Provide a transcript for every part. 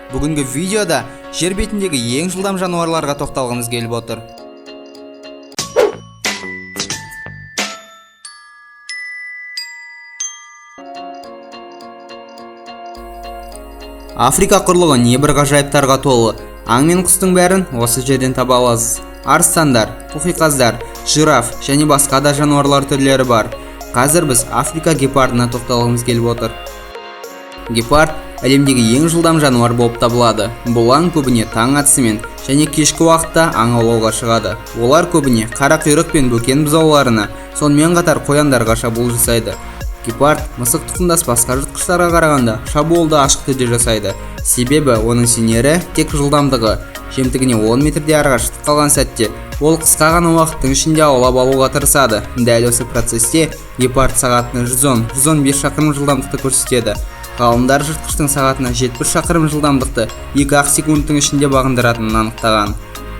Бүгінгі видеода жер бетіндегі ең жылдам жануарларға тоқталғымыз келіп отыр. Африка құрлығы небір ғажайыптарға толы. Аң мен құстың бәрін осы жерден таба аласыз. Арыстандар, қуқиқаздар, жираф және басқа да жануарлар түрлері бар. Қазір біз Африка гепардына тоқталғымыз келіп отыр. Гепард әлемдегі ең жылдам жануар болып табылады. Бұл аң көбіне таң атысымен және кешкі уақытта аң аулауға шығады. Олар көбіне қара құйрық пен бөкен бұзауларына, сонымен қатар қояндарға шабуыл жасайды. Гепард мысық тұқымдас басқа жыртқыштарға қарағанда шабуылды ашық түрде жасайды. Себебі оның сенері тек жылдамдығы. Жемтігіне 10 метрде арғашықтық қалған сәтте ол қысқа ғана уақыттың ішінде аулап алуға тырысады. Дәл осы процесте гепард сағатына 110-115 шақырым жылдамдықты көрсетеді. Ғалымдар жыртқыштың сағатына 70 шақырым жылдамдықты 2-ақ секундтың ішінде бағындыратынын анықтаған.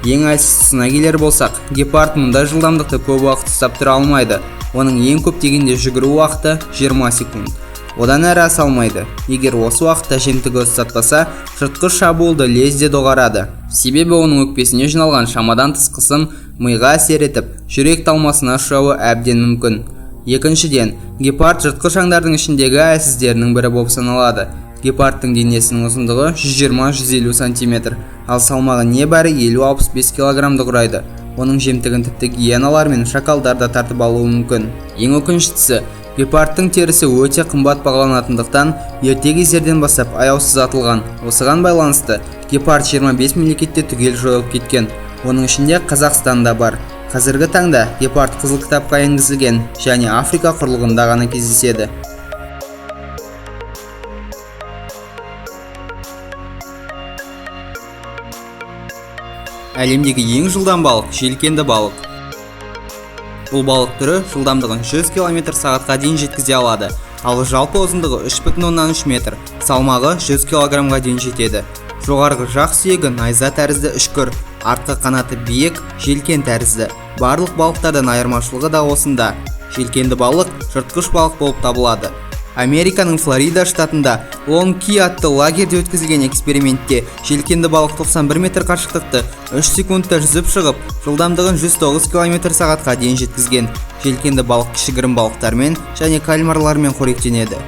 Ең әлсіз тұсына келер болсақ, гепард мұндай жылдамдықты көп уақыт ұстап тұра алмайды. Оның ең көп дегенде жүгіру уақыты 20 секунд. Одан әрі аса алмайды. Егер осы уақытта жемтігі ұстатпаса, жыртқыш шабуылды лезде доғарады. Себебі оның өкпесіне жиналған шамадан тыс қысым миға әсер етіп, жүрек талмасына ұшырауы әбден мүмкін. Екіншіден, гепард жыртқыш аңдардың ішіндегі әлсіздерінің бірі болып саналады. Гепардтың денесінің ұзындығы 120-150 см, ал салмағы небәрі 50-65 кг құрайды. Оның жемтігін тіпті гиеналар мен шакалдар да тартып алуы мүмкін. Ең өкініштісі, гепардтың терісі өте қымбат бағаланатындықтан ерте кездерден бастап аяусыз атылған. Осыған байланысты гепард 25 мемлекетте түгел жойылып кеткен. Оның ішінде Қазақстан да бар. Қазіргі таңда гепард қызыл кітапқа енгізілген және Африка құрлығында ғана кездеседі. Әлемдегі ең жылдам балық желкенді балық. Бұл балық түрі жылдамдығын 100 км/сағатқа дейін жеткізе алады, ал жалпы ұзындығы 3,3 метр, салмағы 100 кг дейін жетеді. Жоғарғы жақ сүйегі найза тәрізді үшкір, артқы қанаты биік, желкен тәрізді. Барлық балықтардан айырмашылығы да осында. Желкенді балық жыртқыш балық болып табылады. Американың Флорида штатында Long Key атты лагерде өткізілген экспериментте желкенді балық 91 метр қашықтықты 3 секундта жүзіп шығып, жылдамдығын 109 км/сағатқа дейін жеткізген. Желкенді балық кішігірім балықтармен және кальмарлармен қоректенеді.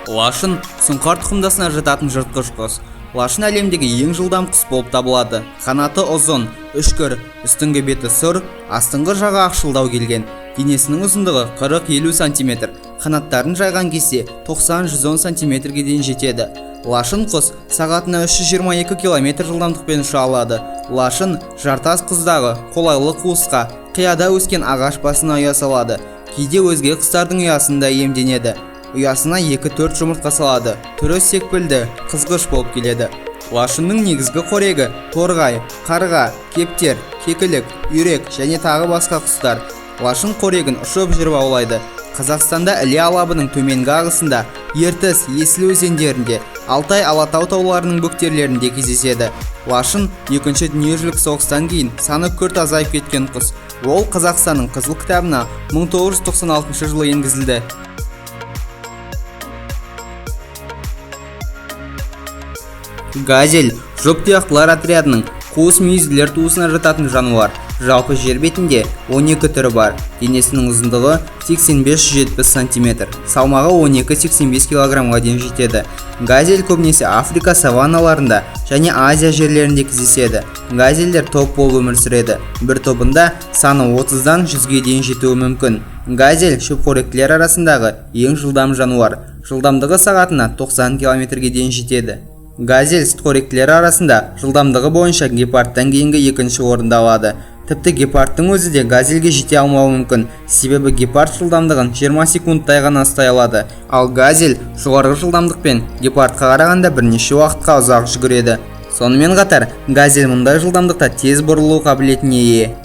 Лашын сұңқар тұқымдасына жататын жыртқыш құс. Лашын әлемдегі ең жылдам құс болып табылады. Қанаты ұзын, үшкір, үстіңгі беті сұр, астыңғы жағы ақшылдау келген. Денесінің ұзындығы 40-50 см, қанаттарын жайған кезде 90-110 см-ге дейін жетеді. Лашын құс сағатына 322 км жылдамдықпен ұша алады. Лашын жартас құздағы қолайлы қуысқа, қияда өскен ағаш басына ұя салады. Кейде өзге құстардың ұясында иемденеді. Ұясына 2-4 жұмыртқа салады. Түрі секпілді, қызғыш болып келеді. Лашынның негізгі қорегі торғай, қарға, кептер, кекілік, үйрек және тағы басқа құстар. Лашын қорегін ұшып жүріп аулайды. Қазақстанда Іле алабының төменгі ағысында, Ертіс, Есіл өзендерінде, Алтай Алатау тауларының бөктерлерінде кездеседі. Лашын екінші дүниежүзілік соғыстан кейін саны күрт азайып кеткен құс. Ол Қазақстанның қызыл кітабына 1996 жылы енгізілді. Газель жұп-тұяқтылар отрядының қуыс мүйізділер туысына жататын жануар. Жалпы жер бетінде 12 түрі бар. Денесінің ұзындығы 85-170 см, салмағы 12-85 кг дейін жетеді. Газель көбінесе Африка саванналарында және Азия жерлерінде кездеседі. Газельдер топ болып өмір сүреді. Бір тобында саны 30-дан 100-ге дейін жетуі мүмкін. Газель шөпқоректілер арасындағы ең жылдам жануар. Жылдамдығы сағатына 90 км-ге дейін жетеді. Газель сүтқоректілері арасында жылдамдығы бойынша гепардтан кейінгі екінші орынды алады. Тіпті гепардтың өзі де газельге жете алмауы мүмкін, себебі гепард жылдамдығын 20 секундтай ғана ұстай алады. Ал газель жоғарғы жылдамдықпен гепардқа қарағанда бірнеше уақытқа ұзақ жүгіреді. Сонымен қатар, газель мұндай жылдамдықта тез бұрылу қабілетіне ие.